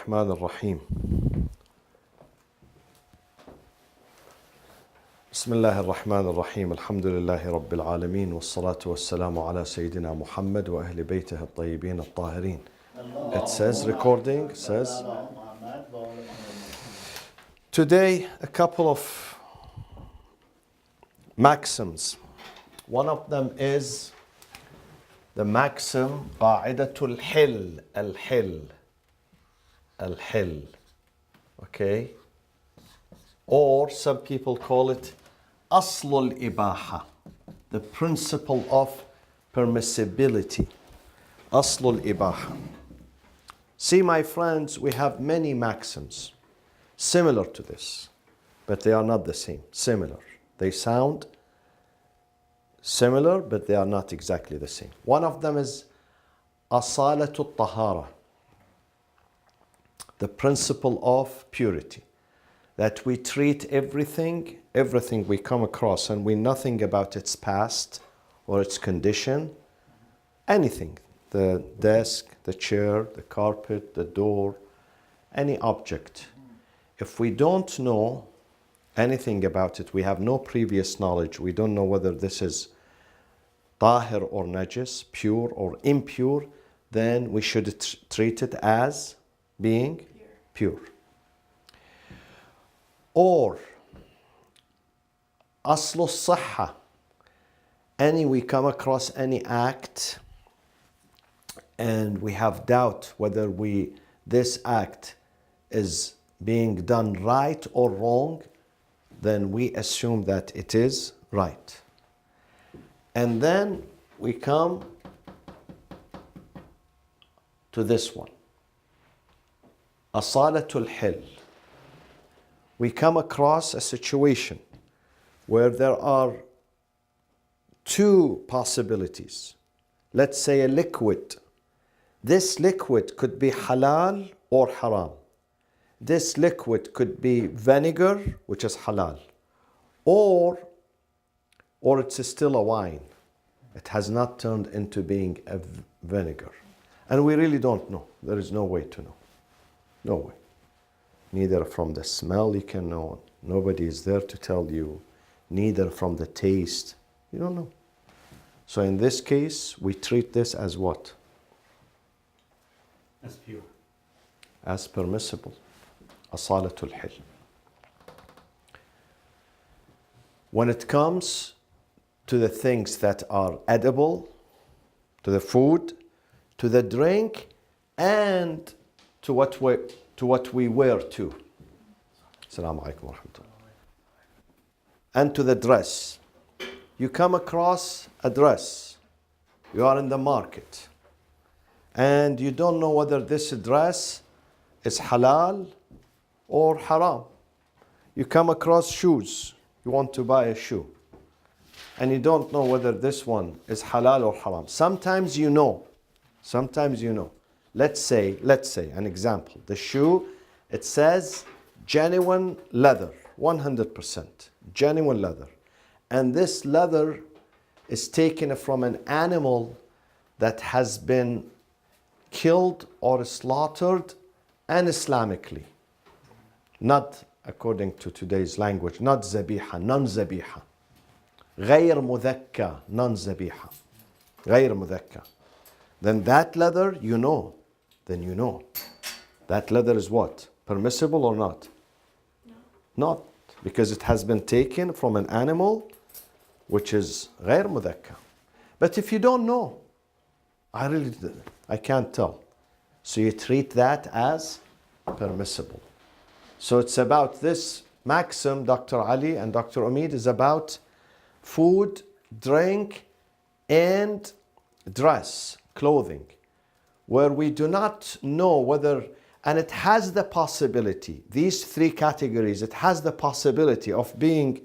الرحمن الرحيم. بسم الله الرحمن الرحيم. الحمد لله رب العالمين والصلاة والسلام على سيدنا محمد وأهل بيته الطيبين الطاهرين. It says, recording says, today a couple of maxims. One of them is the maxim قاعدة الحل. Okay? Or some people call it أصل الإباحة, the principle of permissibility. أصل الإباحة. See, my friends, we have many maxims similar to this, but they are not the same. Similar. They sound similar, but they are not exactly the same. One of them is أصالة الطهارة, the principle of purity. That we treat everything we come across, and we know nothing about its past or its condition, anything, the desk, the chair, the carpet, the door, any object. If we don't know anything about it, we have no previous knowledge, we don't know whether this is tahir or najis, pure or impure, then we should treat it as being pure. Or أصل الصحة, we come across any act and we have doubt whether this act is being done right or wrong, then we assume that it is right. And then we come to this one, أصالة الحل. We come across a situation where there are two possibilities. Let's say a liquid. This liquid could be halal or haram. This liquid could be vinegar, which is halal, or it's still a wine. It has not turned into being a vinegar. And we really don't know. There is no way to know. No way. Neither from the smell you can know. Nobody is there to tell you. Neither from the taste. You don't know. So in this case, we treat this as what? As pure. As permissible. Asalatul hil. When it comes to the things that are edible, to the food, to the drink, and to what we wear too. Assalamu alaikum wa rahmatullah. And to the dress. You come across a dress. You are in the market. And you don't know whether this dress is halal or haram. You come across shoes. You want to buy a shoe. And you don't know whether this one is halal or haram. Sometimes you know. Sometimes you know. Let's say an example. The shoe, it says genuine leather, 100%, genuine leather. And this leather is taken from an animal that has been killed or slaughtered un-Islamically. Not according to today's language, not zabiha, non-zabiha. غير مذكى, non-zabiha. غير مذكى. Then that leather, you know. Then you know. That leather is what? Permissible or not? No. Not. Because it has been taken from an animal which is غير مذكى. But if you don't know, I can't tell. So you treat that as permissible. So it's about this maxim, Dr. Ali and Dr. Omid, is about food, drink, and dress, clothing, where we do not know whether, and it has the possibility, these three categories, it has the possibility of being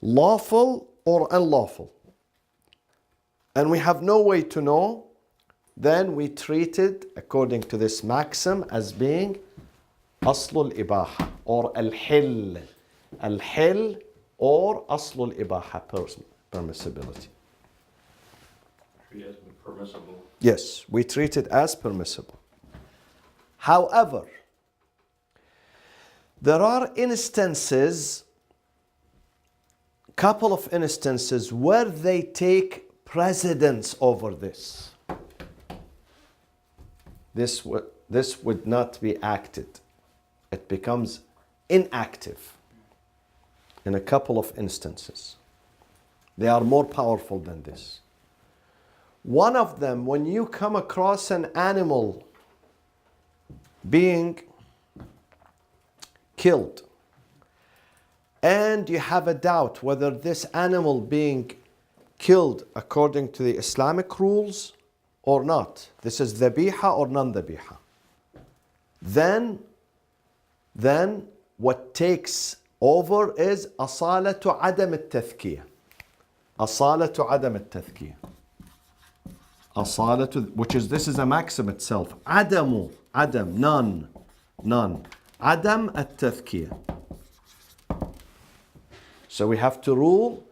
lawful or unlawful. And we have no way to know, then we treat it, according to this maxim, as being أصل الإباحة or الحل. الحل or أصل الإباحة, permissibility. Treat as permissible. Yes, we treat it as permissible. However, There are instances, couple of instances where they take precedence over this. This would not be acted. It becomes inactive in a couple of instances. They are more powerful than this. One of them, when you come across an animal being killed, and you have a doubt whether this animal being killed according to the Islamic rules or not, this is dhabiha or non-dhabiha, then what takes over is asalatu adam al-tathkiyah. Asalatu adam al-tathkiyah. Asalatu, which is, this is a maxim itself. Adamu, adam, none. Adam al-tathkiyah. So we have to rule,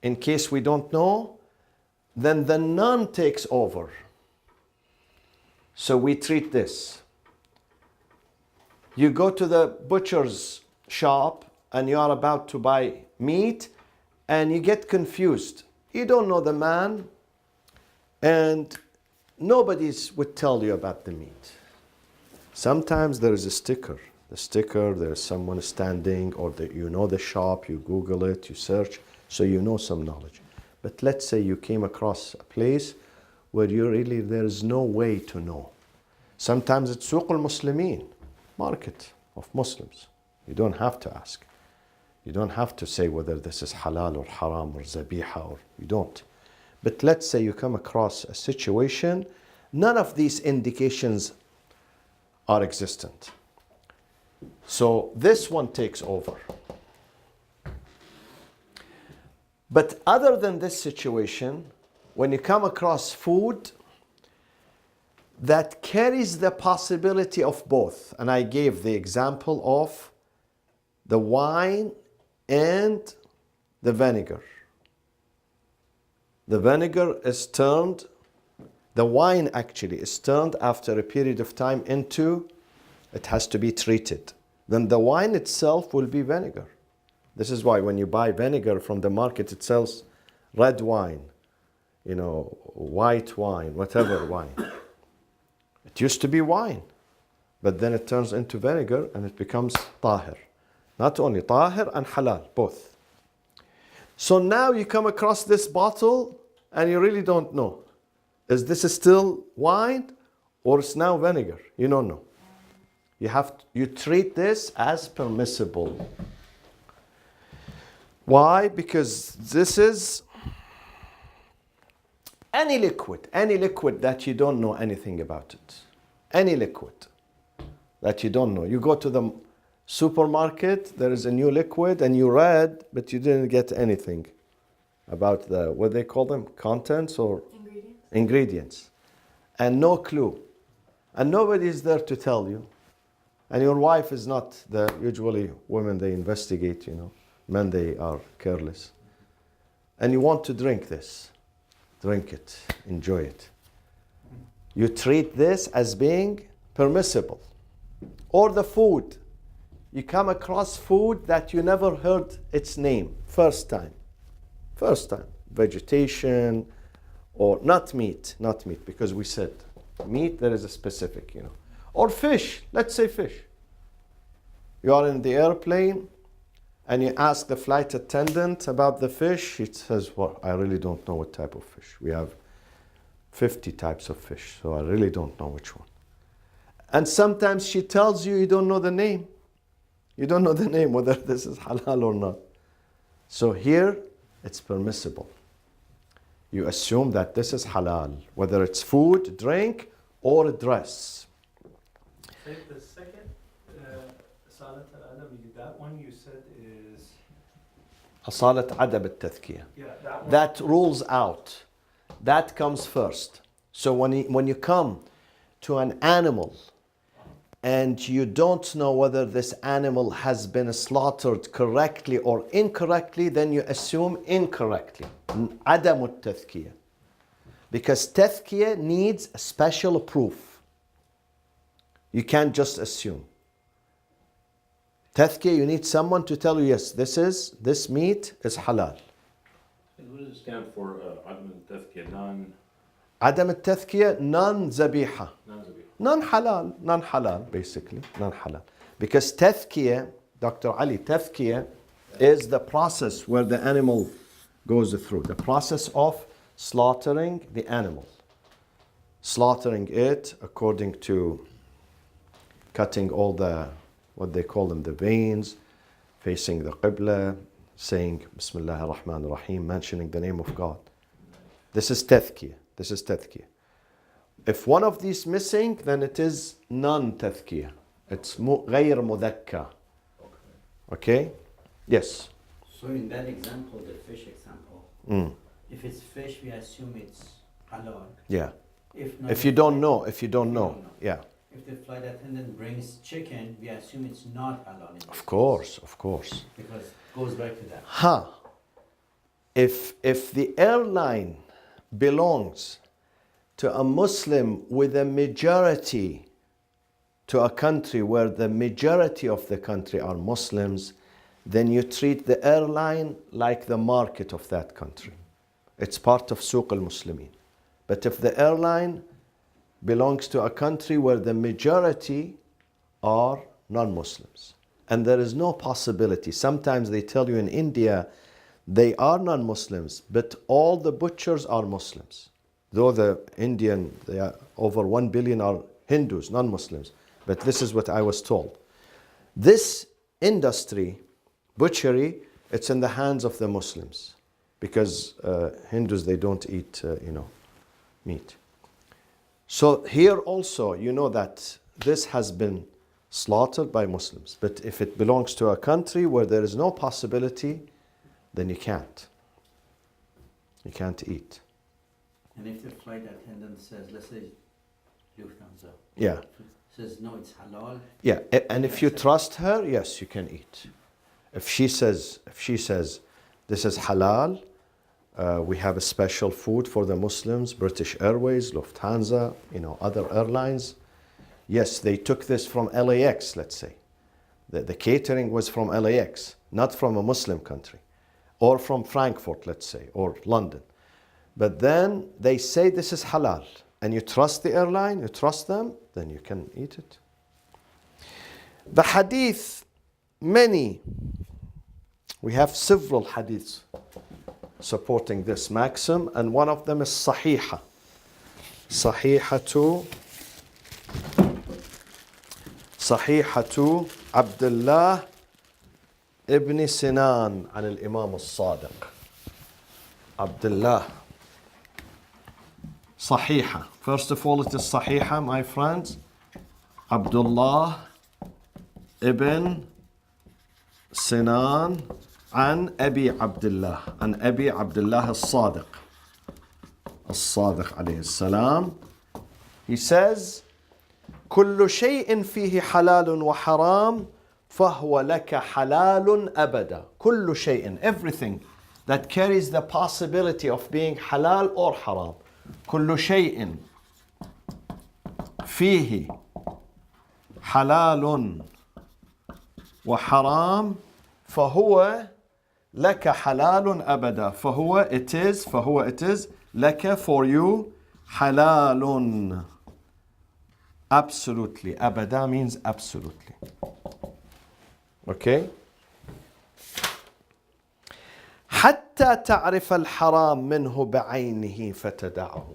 in case we don't know, then the none takes over. So we treat this. You go to the butcher's shop and you are about to buy meat and you get confused. You don't know the man and nobody would tell you about the meat. Sometimes there is a sticker. The sticker, there's someone standing, or you know the shop, you Google it, you search, so you know some knowledge. But let's say you came across a place where there is no way to know. Sometimes it's Suq al-Muslimin, market of Muslims. You don't have to ask. You don't have to say whether this is halal or haram or zabiha, or you don't. But let's say you come across a situation, none of these indications are existent. So this one takes over. But other than this situation, when you come across food that carries the possibility of both, and I gave the example of the wine and the vinegar. The vinegar is turned, the wine actually is turned after a period of time into, it has to be treated. Then the wine itself will be vinegar. This is why when you buy vinegar from the market, it sells red wine, white wine, whatever wine. It used to be wine, but then it turns into vinegar and it becomes tahir. Not only tahir and halal, both. So now you come across this bottle and you really don't know. Is this still wine or it's now vinegar? You don't know. You treat this as permissible. Why? Because this is any liquid that you don't know anything about it. Any liquid that you don't know. You go to the supermarket, there is a new liquid and you read, but you didn't get anything about what they call them, contents or ingredients. And no clue. And nobody is there to tell you. And your wife is not usually women, they investigate, men, they are careless. And you want to drink this. Drink it, enjoy it. You treat this as being permissible. Or the food. You come across food that you never heard its name. First time. Vegetation, or not meat, because we said meat, there is a specific, Or fish, let's say fish. You are in the airplane and you ask the flight attendant about the fish. It says, well, I really don't know what type of fish. We have 50 types of fish, so I really don't know which one. And sometimes she tells you, you don't know the name. You don't know the name, whether this is halal or not. So here, it's permissible. You assume that this is halal, whether it's food, drink, or a dress. The second, Salat al-Adam, that one you said is... Asalat adab al-tathkiyah. Yeah, that one. That rules out. That comes first. So when you come to an animal and you don't know whether this animal has been slaughtered correctly or incorrectly, then you assume incorrectly. Adam al-tathkiyah. Because tathkiyah needs a special proof. You can't just assume. Tazkiyah, you need someone to tell you, yes, this meat is halal. And what does it stand for? عدم التذكية, عدم التذكية, non-zabiha. non-zabih. Non-halal, basically, non-halal. Because tazkiyah, Dr. Ali, tazkiyah is the process where the animal goes through. The process of slaughtering the animal. Slaughtering it according to cutting all the, what they call them, the veins, facing the Qibla, saying Bismillah ar-Rahman ar-Rahim, mentioning the name of God. This is tazkiyah. This is tazkiyah. If one of these missing, then it is non-tazkiyah. It's غير مذكى. Okay? Yes. So in that example, the fish example, if it's fish, we assume it's halal. Yeah. If not, If you don't know, yeah. If the flight attendant brings chicken, we assume it's not halal. Of course. Because it goes back to that. If the airline belongs to a Muslim with a majority, to a country where the majority of the country are Muslims, then you treat the airline like the market of that country. It's part of Suq al-Muslimin. But if the airline belongs to a country where the majority are non-Muslims, and there is no possibility, sometimes they tell you in India, they are non-Muslims, but all the butchers are Muslims. Though the Indian, they are over 1 billion are Hindus, non-Muslims. But this is what I was told. This industry, butchery, it's in the hands of the Muslims. Because Hindus, they don't eat, meat. So here also, you know that this has been slaughtered by Muslims. But if it belongs to a country where there is no possibility, then you can't. You can't eat. And if the flight attendant says, let's say, Lufthansa, Yeah. says, no, it's halal. Yeah, and if you trust her, yes, you can eat. If she says, this is halal, we have a special food for the Muslims, British Airways, Lufthansa, other airlines. Yes, they took this from LAX, let's say. The catering was from LAX, not from a Muslim country. Or from Frankfurt, let's say, or London. But then they say this is halal. And you trust the airline, you trust them, then you can eat it. The hadith, we have several hadiths supporting this maxim, and one of them is Sahiha. Sahihatu Abdullah ibn Sinan عن الإمام الصادق. Abdullah. Sahiha. First of all, it is Sahiha, my friends. Abdullah ibn Sinan عن أبي عبد الله عن أبي عبد الله الصادق عليه السلام. He says, كل شيء فيه حلال وحرام فهو لك حلال أبدا. كل شيء, everything that carries the possibility of being halal or haram. كل شيء فيه حلال وحرام فهو لك حلال أبدا. فهو it is لك, for you, حلال, absolutely. أبدا means absolutely. Okay? حتى تعرف الحرام منه بعينه فتدعه.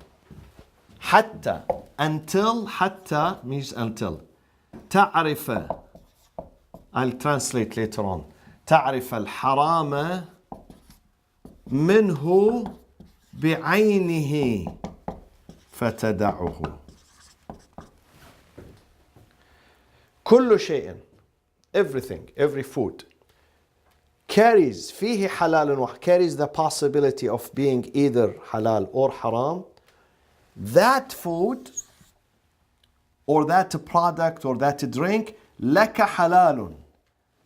حتى, until, حتى means until. تعرف, I'll translate later on. تعرف الحرام منه بعينه فتدعه. كل شيء, everything, every food carries فيه حلال, carries the possibility of being either halal or haram. That food or that product or that drink لك حلال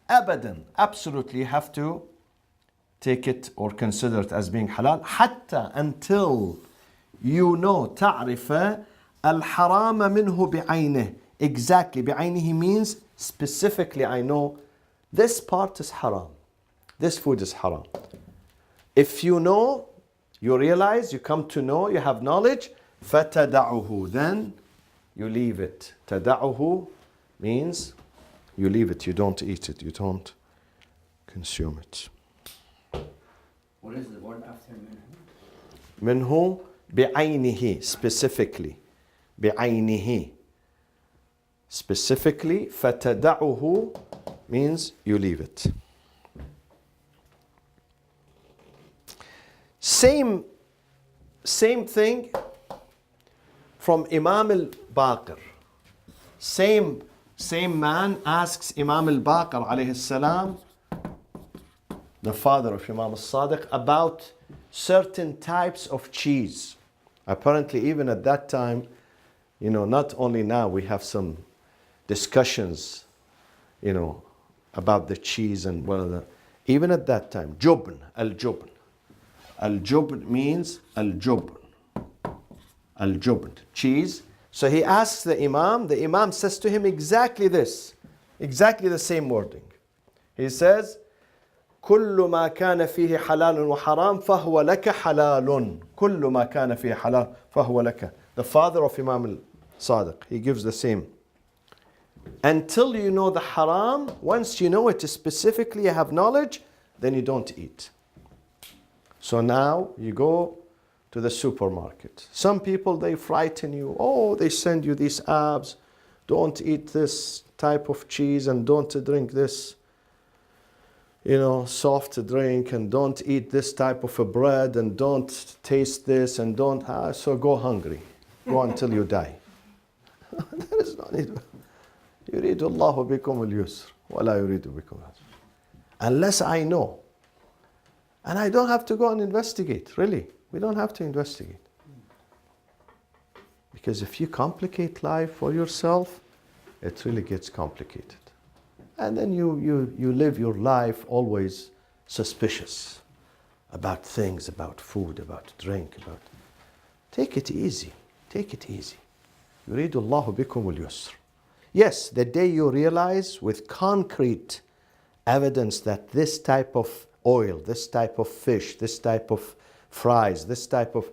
أبدا, absolutely, you have to take it or consider it as being halal. حتى, until you know, تعرف الحرام منه بعينه. Exactly, بعينه means specifically I know this part is haram. This food is haram. If you know, you realize, you come to know, you have knowledge, فَتَدَعُهُ, then you leave it. تَدَعُهُ means you leave it, you don't eat it, you don't consume it. What is the word after minhu? منه بعينه, specifically. بعينه. Specifically, فَتَدَعُهُ means you leave it. Same thing from Imam al-Baqir. Same man asks Imam al-Baqir alayhi salam, the father of Imam al-Sadiq, about certain types of cheese. Apparently even at that time, not only now, we have some discussions, about the cheese and whatever. Even at that time, jubn, al-jubn. Al-jubn means al-jubn. Al-jubn, cheese. So he asks the Imam says to him exactly this, exactly the same wording. He says, كل ما كان فيه حلال وحرام فهو لك حلال. كل ما كان فيه حلال فهو لك. The father of Imam al-Sadiq, he gives the same. Until you know the haram, once you know it specifically, you have knowledge, then you don't eat. So now you go to the supermarket. Some people, they frighten you. Oh, they send you these ads. Don't eat this type of cheese and don't drink this, soft drink, and don't eat this type of a bread and don't taste this and don't. So go hungry. Go until you die. There is no need. يريد الله بكم اليسر ولا يريد بكم العسر. Unless I know. And I don't have to go and investigate, really. We don't have to investigate. Because if you complicate life for yourself, it really gets complicated. And then you live your life always suspicious about things, about food, about drink, about... Take it easy. Take it easy. يريد الله بكم اليسر. Yes, the day you realize with concrete evidence that this type of oil, this type of fish, this type of fries, this type of,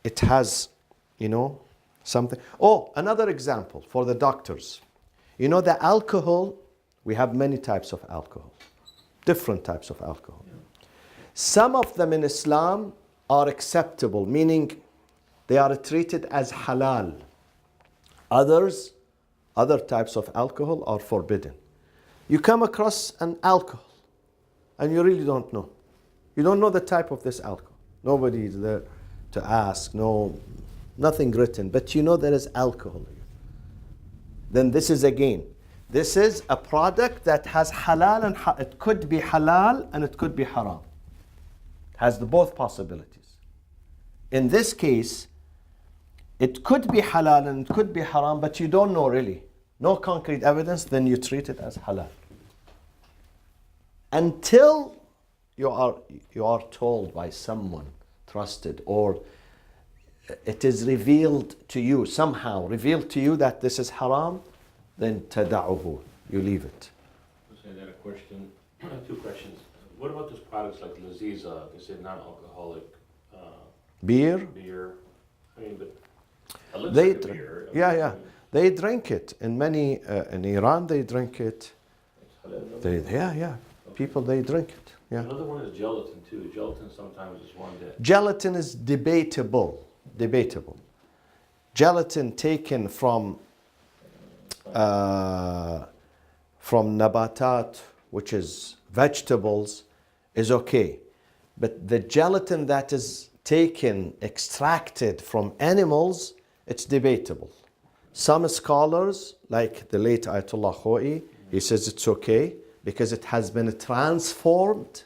it has, something. Oh, another example for the doctors. The alcohol, we have many types of alcohol, different types of alcohol. Some of them in Islam are acceptable, meaning they are treated as halal. Other types of alcohol are forbidden. You come across an alcohol and you really don't know. You don't know the type of this alcohol. Nobody is there to ask, nothing written, but there is alcohol. Then this is a product that has halal and it could be halal and it could be haram. It has both possibilities. In this case, it could be halal and it could be haram, but you don't know really. No concrete evidence, then you treat it as halal. Until you are told by someone trusted, or it is revealed to you, somehow revealed to you that this is haram, then tada'uhu, you leave it. I had a question, two questions. What about those products like Laziza? They say non-alcoholic Beer? I mean, but it looks They like a beer. Yeah. They drink it. In Iran, they drink it. Okay. People, they drink it. Yeah. Another one is gelatin too. Gelatin sometimes is one that... Gelatin is debatable. Gelatin taken from nabatat, which is vegetables, is okay. But the gelatin that is extracted from animals, it's debatable. Some scholars, like the late Ayatollah Khoi, he says it's okay because it has been transformed,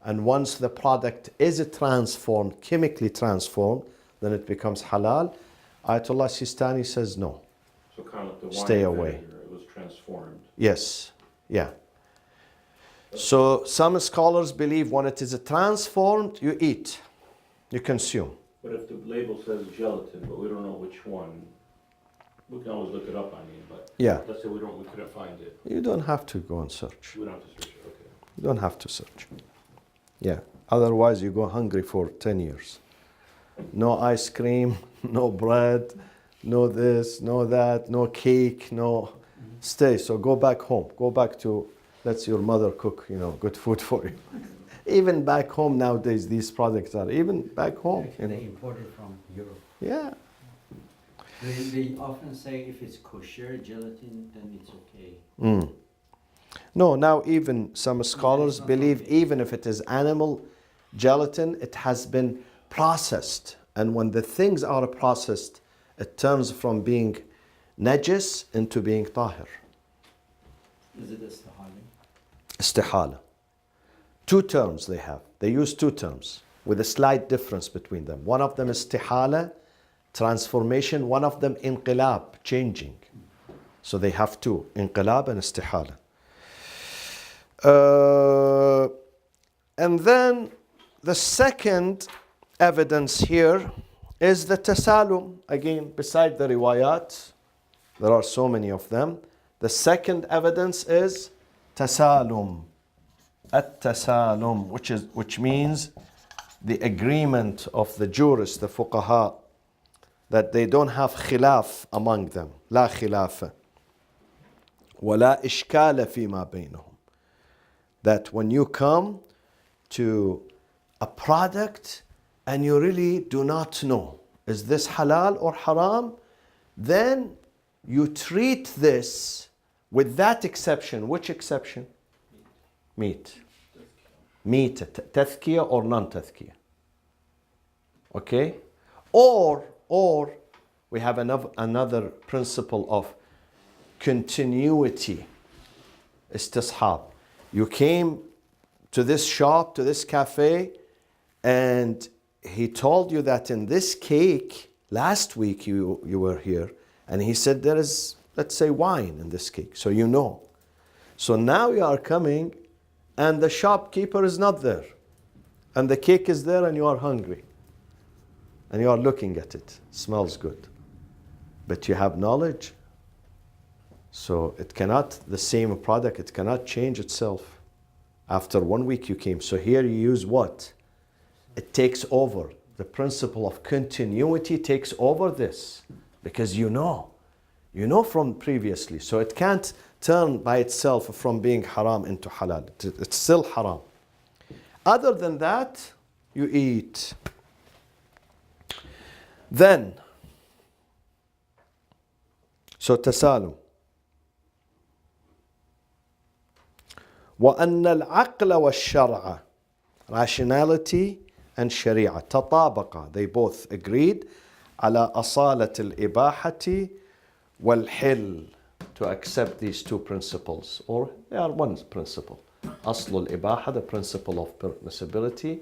and once the product is transformed, chemically transformed, then it becomes halal. Ayatollah Sistani says no. So kind of like the wine Stay away. vinegar, it was transformed. Yes, yeah. So some scholars believe when it is transformed, you eat, you consume. But if the label says gelatin, but we don't know which one, We can always look it up, I mean, but Yeah. let's say we couldn't find it. You don't have to go and search. We don't have to search it, okay. You don't have to search. Yeah. Otherwise, you go hungry for 10 years. No ice cream, no bread, no this, no that, no cake, no stay. So go back home. Go back to, let your mother cook, good food for you. Even back home nowadays, these products are even back home. Actually, they imported from Europe. Yeah. They often say if it's kosher gelatin, then it's okay. Mm. No, now even some scholars not believe okay. even if it is animal gelatin, it has been processed. And when the things are processed, it turns from being najis into being tahir. Is it istihali? Istihala. Two terms they have. They use two terms with a slight difference between them. One of them is istihala, transformation. One of them inqilab, changing. So they have two, inqilab and istihala. And then the second evidence here is the tasalum. Again, beside the riwayat, there are so many of them. The second evidence is tasalum. At-tasalum, which means the agreement of the jurists, the fuqaha, that they don't have khilaf among them. لا خلاف ولا إشكال فيما بينهم. That when you come to a product and you really do not know, is this halal or haram? Then you treat this with that exception. Which exception? Meat. Meat, tazkiyah or non-tazkiyah. Okay? Or we have another principle of continuity. Istishab. You came to this shop, to this cafe, and he told you that in this cake, last week you were here, and he said there is, let's say, wine in this cake. So you know. So now you are coming, and the shopkeeper is not there. And the cake is there, and you are hungry. And you are looking at it. Smells good. But you have knowledge. So it cannot, the same product, it cannot change itself. After 1 week you came. So here you use what? It takes over. The principle of continuity takes over this. Because you know. You know from previously. So it can't turn by itself from being haram into halal. It's still haram. Other than that, you eat. Then, so tasalum. وأن العقل والشرع, rationality and sharia, تطابقا, they both agreed على أصالة الإباحة والحل, to accept these two principles, or they are one principle. أصل الإباحة, the principle of permissibility,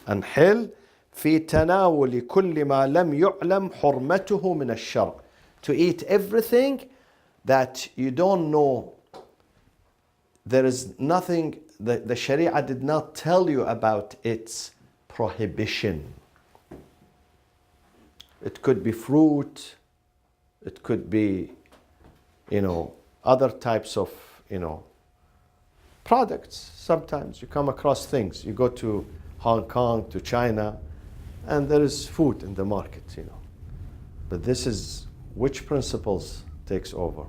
and حل في تناول كل ما لم يعلم حرمته من الشرع, to eat everything that you don't know. There is nothing, the Sharia did not tell you about its prohibition. It could be fruit, it could be, other types of, products. Sometimes you come across things. You go to Hong Kong, to China, and there is food in the market, But this is, which principles takes over?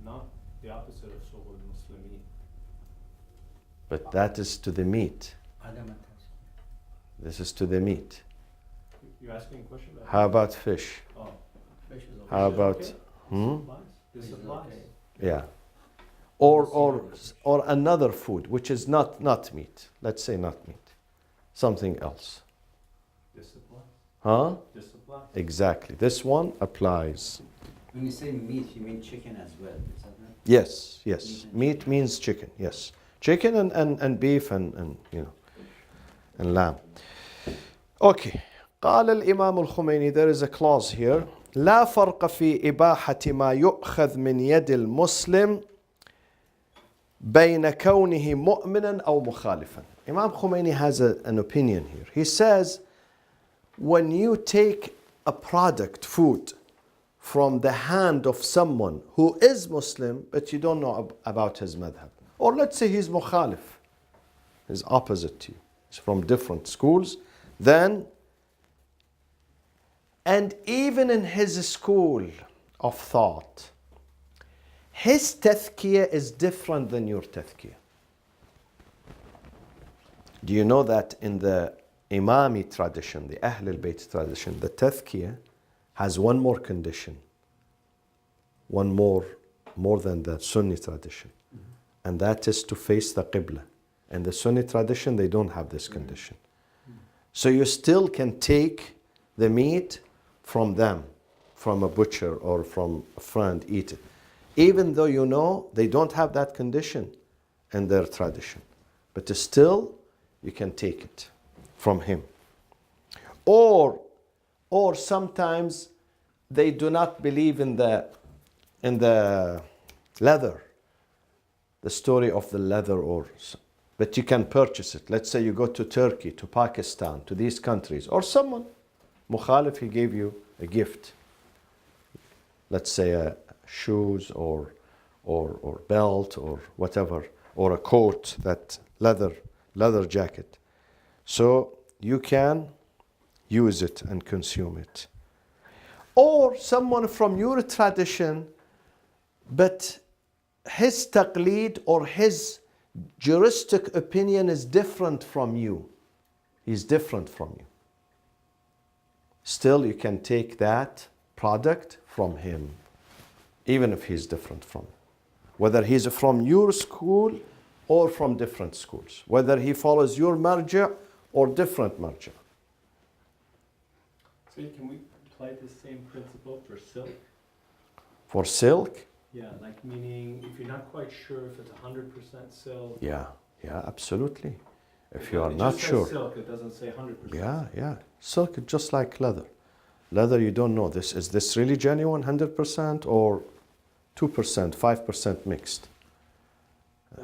Not the opposite of Sohul Muslimin. But that is to the meat. This is to the meat. You're asking a question about? How about fish? Oh, Fish is okay. How Is it about, okay? hmm? This Fish is applies. okay. Yeah. Or another food, which is not meat. Let's say not meat. Something else. This applies. Huh? This applies. Exactly. This one applies. When you say meat, you mean chicken as well, is that right? Yes. Meat and Meat means chicken, yes. Chicken and beef and lamb. Okay. قال الإمام الخميني, there is a clause here. لا فرق في إباحة ما يؤخذ من يد المسلم بين كونه مؤمنا أو مخالفا. Imam Khomeini has an opinion here. He says, when you take a product, food, from the hand of someone who is Muslim, but you don't know about his madhab. Or let's say he's mukhalif, he's opposite to you, he's from different schools, then, and even in his school of thought, his tazkiyah is different than your tazkiyah. Do you know that in the Imami tradition, the Ahl al-Bayt tradition, the tazkiyah has one more condition, one more than the Sunni tradition, and that is to face the Qibla. In the Sunni tradition, they don't have this condition. So you still can take the meat from them, from a butcher or from a friend, eat it, even though you know they don't have that condition in their tradition, but still you can take it from him. Or sometimes they do not believe in the leather, the story of the leather, but you can purchase it. Let's say you go to Turkey, to Pakistan, to these countries, or someone, mukhalif, he gave you a gift. Let's say shoes or belt or whatever, or a coat, that leather jacket. So you can use it and consume it. Or someone from your tradition, but his taqleed or his juristic opinion is different from you. He's different from you. Still, you can take that product from him, even if he's different from you. Whether he's from your school or from different schools. Whether he follows your marja or different marja. So can we apply the same principle for silk? For silk? Yeah, like meaning if you're not quite sure if it's 100% silk. Yeah, absolutely. If It- you are it not just says sure. silk, it doesn't say 100%. Yeah. Silk is just like leather. Leather, you don't know, is this really genuine 100% or 2%, 5% mixed?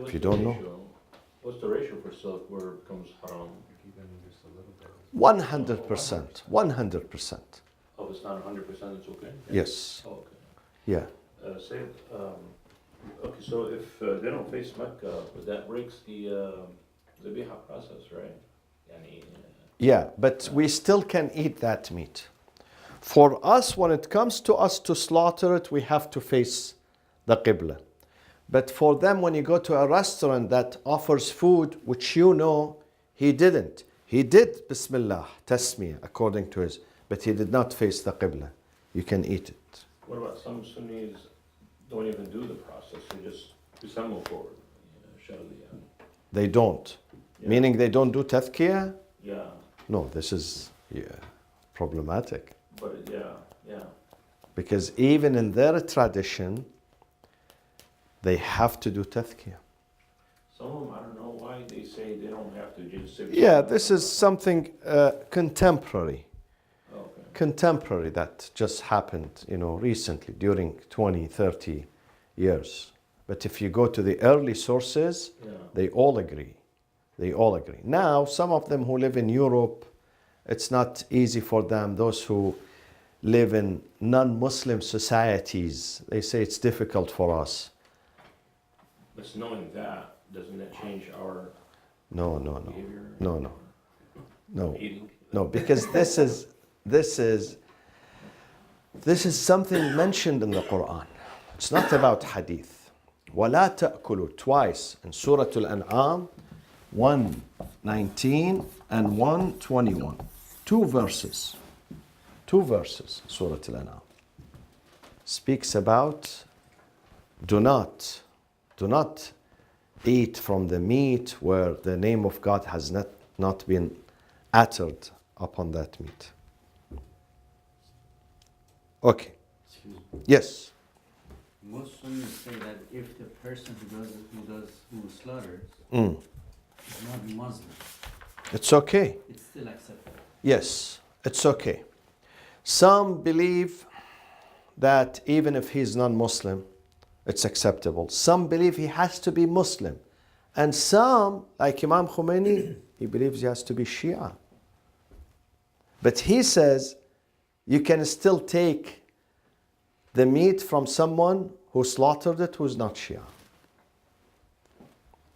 If you don't know. What's the ratio for silk where it becomes haram? Even just a little bit. 100%. 100%. Oh, if it's not 100%, it's okay? Yes. Oh, okay. Yeah. Okay, so if they don't face Mecca, but that breaks the biha process, right? Yani, Yeah, but we still can eat that meat. For us, when it comes to us to slaughter it, we have to face the Qibla. But for them, when you go to a restaurant that offers food, which you know, he didn't. He did Bismillah, Tasmiyah, according to his, but he did not face the Qibla. You can eat it. what about some Sunnis don't even do the process, they just move forward? They don't. Yeah. Meaning they don't do Tazkiyah? Yeah, No, this is problematic. but yeah. Because even in their tradition, they have to do Tazkiyah. Some of them, I don't know why they say they don't have to just say. Yeah, this is something contemporary. Okay. Contemporary that just happened, recently, during 20, 30 years. But if you go to the early sources, Yeah. they all agree. They all agree. Now, some of them who live in Europe, it's not easy for them. Those who live in non-Muslim societies, they say it's difficult for us. But knowing that, doesn't that change our No. behavior? No. Eating? No, because this is something mentioned in the Quran. It's not about hadith. وَلَا تَأْكُلُوا twice in Surah Al-An'am 119 and 121. Two verses, Surah Al-An'am. Speaks about do not eat from the meat where the name of God has not been uttered upon that meat. Okay. Excuse me. Yes. Most Sunnis say that if the person who slaughters Mm. is not Muslim, It's okay. it's still acceptable. Yes, it's okay. Some believe that even if he's non-Muslim, it's acceptable. Some believe he has to be Muslim. And some, like Imam Khomeini, he believes he has to be Shia. But he says you can still take the meat from someone who slaughtered it who's not Shia.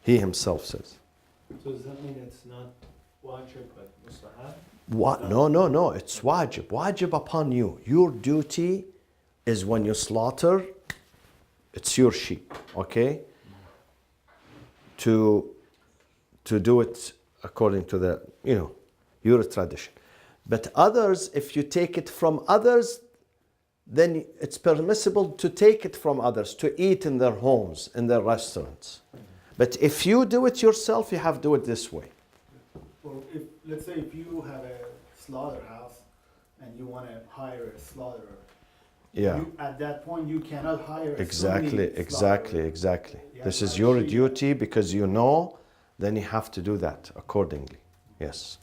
He himself says. So does that mean it's not wajib but mustahab? What? No. It's wajib. Wajib upon you. Your duty is when you slaughter, it's your sheep, okay? To do it according to the, your tradition. But others, if you take it from others, then it's permissible to take it from others, to eat in their homes, in their restaurants. But if you do it yourself, you have to do it this way. Well, let's say if you have a slaughterhouse and you want to hire a slaughterer, Yeah. at that point you cannot hire a Exactly. Yeah, This is like your Shia. duty because you know, then you have to do that accordingly. Yes.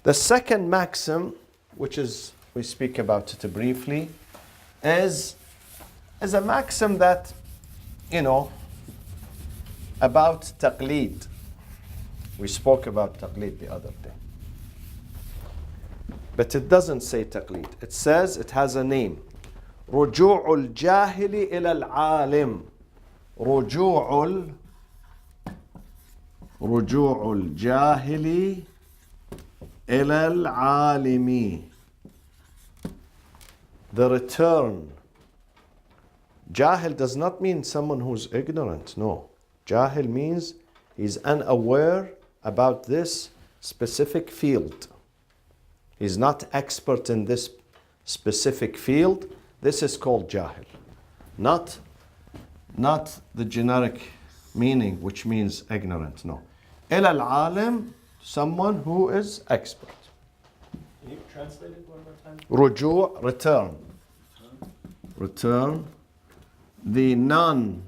The second maxim, which is, we speak about it briefly, is a maxim that, about taqleed. We spoke about taqleed the other day. But it doesn't say taqleed. It says, it has a name. رجوع الجاهل إلى العالم. رجوع الجاهل إلى العالم. The return. Jahil does not mean someone who's ignorant. No. Jahil means he's unaware about this specific field. He's not expert in this specific field. This is called jahil. Not the generic meaning, which means ignorant. No. إلى العالم, someone who is expert. Can you translate it one more time? رجوع, return. Return. The non-expert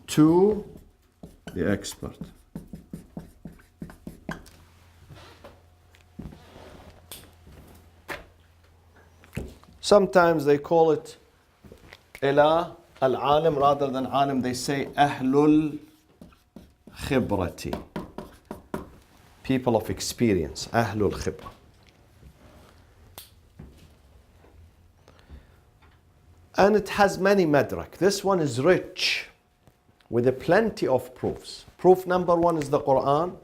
to the expert. Sometimes they call it إلى العالم rather than عالم. They say أهل الخبرة. People of experience. أهل الخبرة. And it has many madrak. This one is rich with a plenty of proofs. Proof number one is the Quran.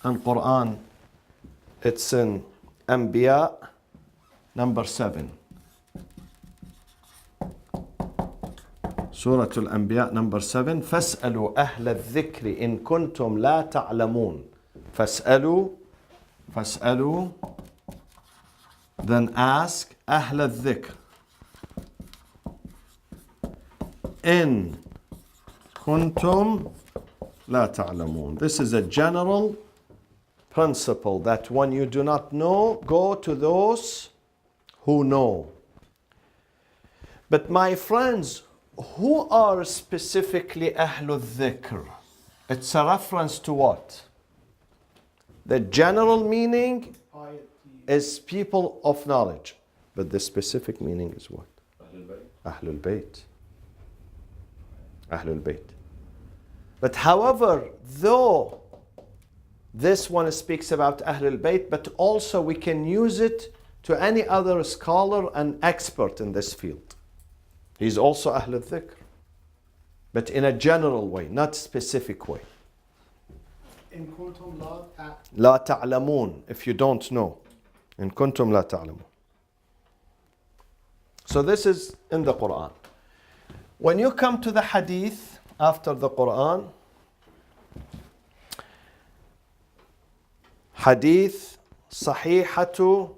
And Quran, it's in Anbiya number 7. Surah Al-Anbiya number 7. فَاسْأَلُوا أَهْلَ الذِّكْرِ إِن كُنْتُمْ لَا تَعْلَمُونَ. فَاسْأَلُوا, then ask أهل الذكر. إن كنتم لا تعلمون. This is a general principle that when you do not know, go to those who know. But my friends, who are specifically أهل الذكر? It's a reference to what? The general meaning Piety. is people of knowledge. But the specific meaning is what? Ahlul Bayt. Ahlul Bayt. But however, though this one speaks about Ahlul Bayt, but also we can use it to any other scholar and expert in this field. He's also Ahlul Dhikr. But in a general way, not specific way. In kuntum la لا تعلمون, if you don't know. In kuntum la ta'lamun. So this is in the Quran. When you come to the hadith after the Quran, hadith صحيحة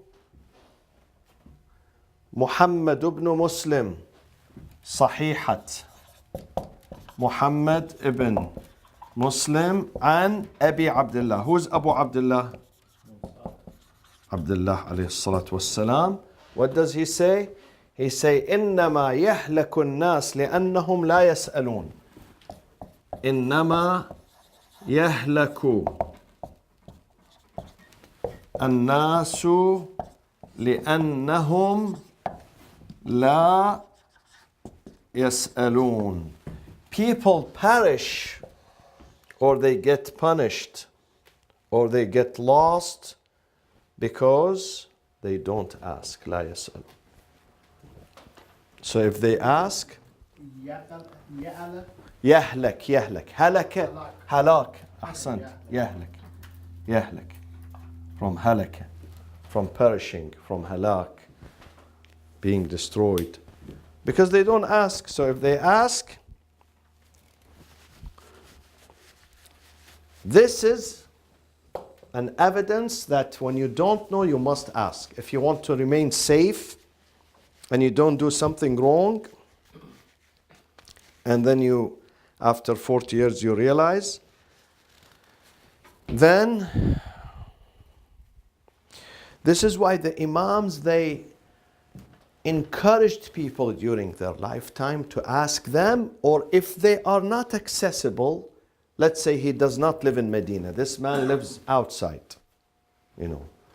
محمد بن مسلم. صحيحة محمد ibn Muslim عن أبي عبد الله. Who's Abu Abdullah? Abdullah alayhi salatu wassalam. What does he say? He say إنما يهلك الناس لأنهم لا يسألون. إنما يهلك الناس لأنهم لا يسألون. People perish, or they get punished, or they get lost because they don't ask. لا يسأل. So if they ask, يعلى يهلك يهلك هلك هلاك أحسنت يهلك يهلك from هلك, from perishing, from halak, being destroyed, because they don't ask. So if they ask, this is an evidence that when you don't know, you must ask. If you want to remain safe and you don't do something wrong, and then you, after 40 years, you realize, then this is why the Imams, they encouraged people during their lifetime to ask them, or if they are not accessible, let's say he does not live in Medina, this man lives outside,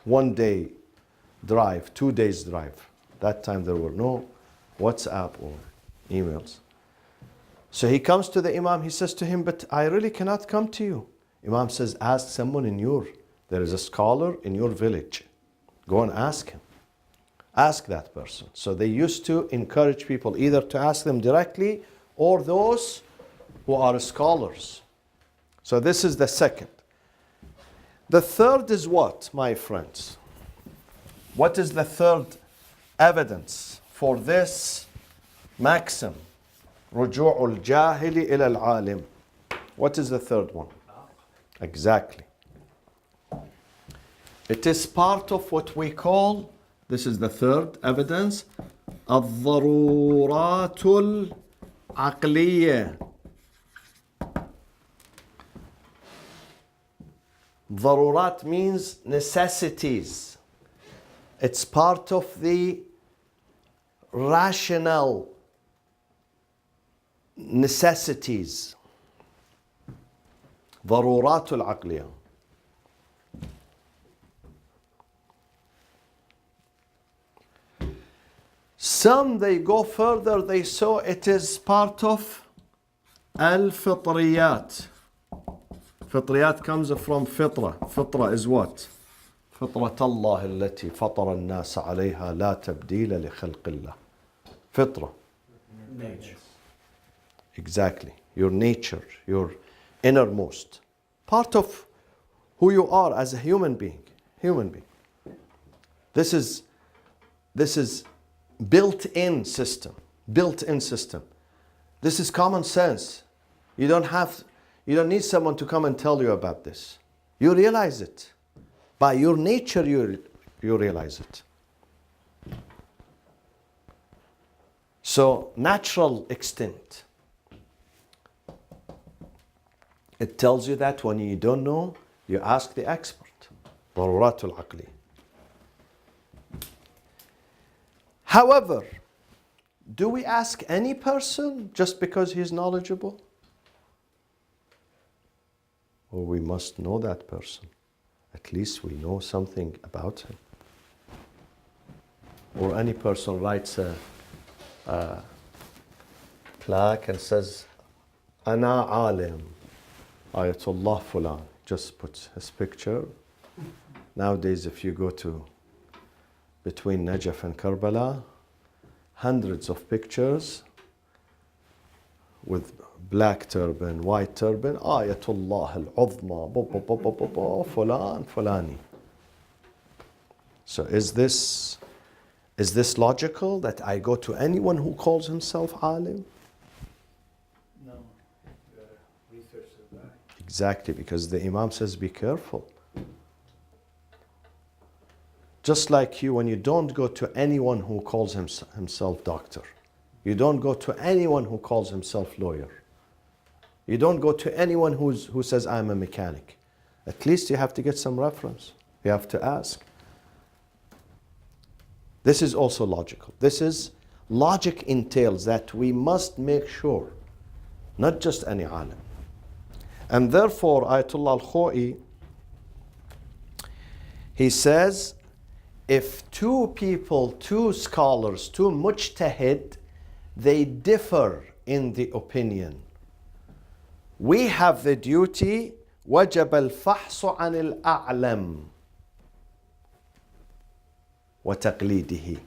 1 day drive, 2 days drive. That time there were no WhatsApp or emails. So he comes to the Imam, he says to him, but I really cannot come to you. Imam says, ask someone there is a scholar in your village. Go and ask him. Ask that person. So they used to encourage people either to ask them directly or those who are scholars. So this is the second. The third is what, my friends? What is the third evidence for this maxim? رجوع الجاهل إلى العالم. What is the third one? Exactly. It is part of what we call, this is the third evidence, الضرورات العقلية. ضرورات means necessities. It's part of the rational necessities. ضرورات العقلية. Some, they go further, they say it is part of al-fitriyat. Fitriyat comes from fitra. Fitra is what? فطرة الله التي فطر الناس عليها لا تبديل لخلق الله. Fitra. Nature. Exactly. Your nature, your innermost. Part of who you are as a human being. Human being. This is built-in system. Built-in system. This is common sense. You don't need someone to come and tell you about this. You realize it. By your nature, you realize it. So, natural extent. It tells you that when you don't know, you ask the expert. ضرورات العقل. However, do we ask any person just because he's knowledgeable? Or we must know that person. At least we know something about him. Or any person writes a plaque and says, أنا عالم. Ayatollah Fulan. Just puts his picture. Nowadays, if you go to between Najaf and Karbala, hundreds of pictures with black turban, white turban, Ayatollah al-Uzma, Fulan, Fulani. So is this logical that I go to anyone who calls himself alim? No, you gotta research the back. Exactly, because the Imam says be careful. Just like you, when you don't go to anyone who calls himself doctor. You don't go to anyone who calls himself lawyer. You don't go to anyone who says, I'm a mechanic. At least you have to get some reference. You have to ask. This is also logical. Logic entails that we must make sure, not just any alim. And therefore, Ayatollah al-Khoi, he says, if two people, two scholars, two mujtahid, they differ in the opinion, we have the duty وجب الفحص عن الأعلم. وتقليده.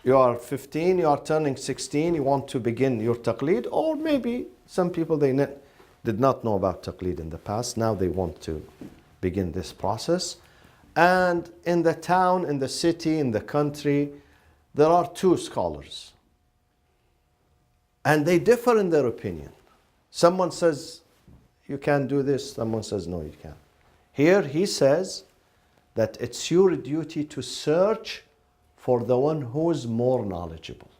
You are 15, you are turning 16, you want to begin your taqleed, or maybe some people did not know about taqleed in the past, now they want to begin this process. And in the town, in the city, in the country, there are two scholars. And they differ in their opinion. Someone says, you can do this, someone says, no, you can't. Here he says that it's your duty to search for the one who is more knowledgeable.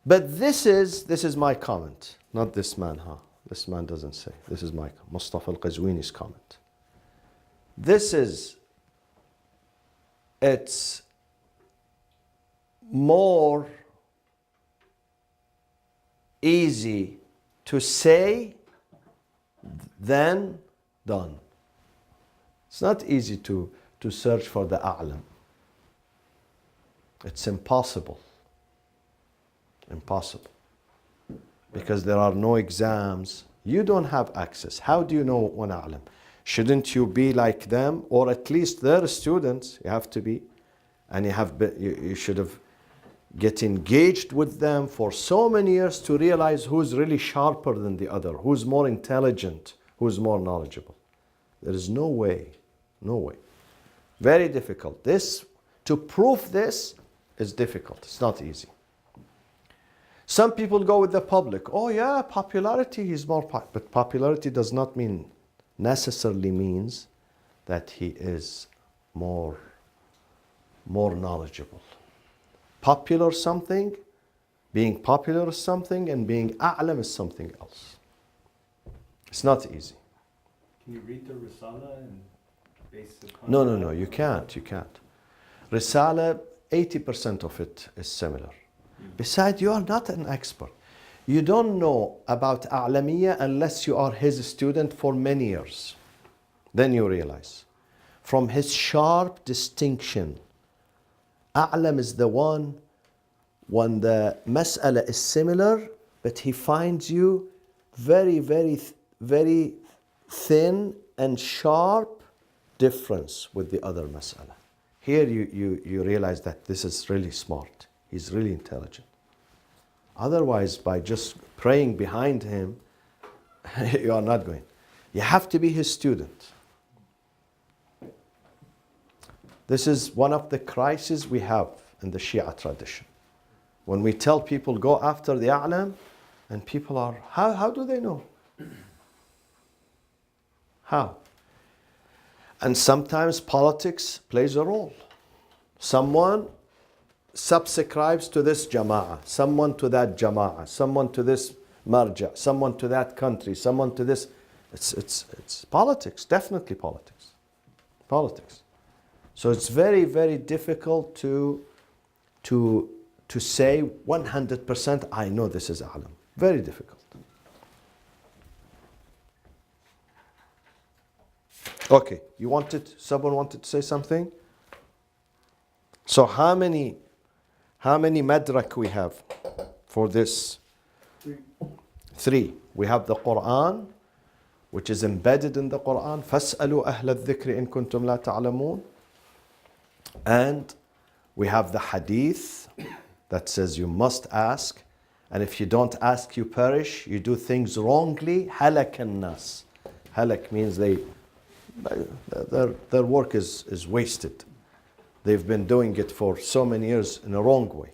But this is my comment, not this man, huh? This man doesn't say. This is my Mustafa al-Qazwini's comment. It's more easy to say than done. It's not easy to search for the a'lam. It's impossible. Impossible. Because there are no exams. You don't have access. How do you know one a'lam? Shouldn't you be like them, or at least their students? You have to be, and you should have get engaged with them for so many years to realize who's really sharper than the other, who's more intelligent, who's more knowledgeable. There is no way, no way. Very difficult. To prove this is difficult. It's not easy. Some people go with the public. Oh yeah, popularity is more popular. But popularity does not necessarily means that he is more knowledgeable. Popular something, being popular is something, and being a'lam is something else. It's not easy. Can you read the Risala and base it on No, that? you can't. Risala, 80% of it is similar. Besides, you are not an expert. You don't know about A'lamiyya unless you are his student for many years. Then you realize. From his sharp distinction, A'lam is the one when the mas'ala is similar, but he finds you very, very, very thin and sharp difference with the other mas'ala. Here you realize that this is really smart. He's really intelligent. Otherwise, by just praying behind him, you are not going. You have to be his student. This is one of the crises we have in the Shia tradition. When we tell people go after the a'lam, and people are, how do they know? How? And sometimes politics plays a role. Someone subscribes to this jama'ah, someone to that jama'ah, someone to this marja, someone to that country, someone to this. It's politics, definitely politics. Politics. So it's very, very difficult to say 100% I know this is a'lam. Very difficult. Okay, someone wanted to say something? So how many madrak we have for this? 3. We have the Quran, which is embedded in the Quran. فَاسْأَلُوا أَهْلَ الذِّكْرِ إِن كُنتُمْ لَا تَعْلَمُونَ. And we have the hadith that says you must ask, and if you don't ask, you perish. You do things wrongly. Halak an-nas. Halak means their work is wasted. They've been doing it for so many years in a wrong way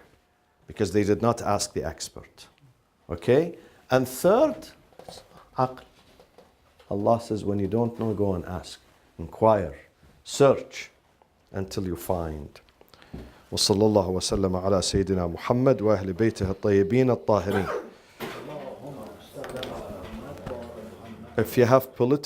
because they did not ask the expert. Okay? And third, aql. Allah says when you don't know, go and ask. Inquire. Search until you find. وصلى الله وسلم على سيدنا محمد وأهل بيته الطيبين الطاهرين. If you have political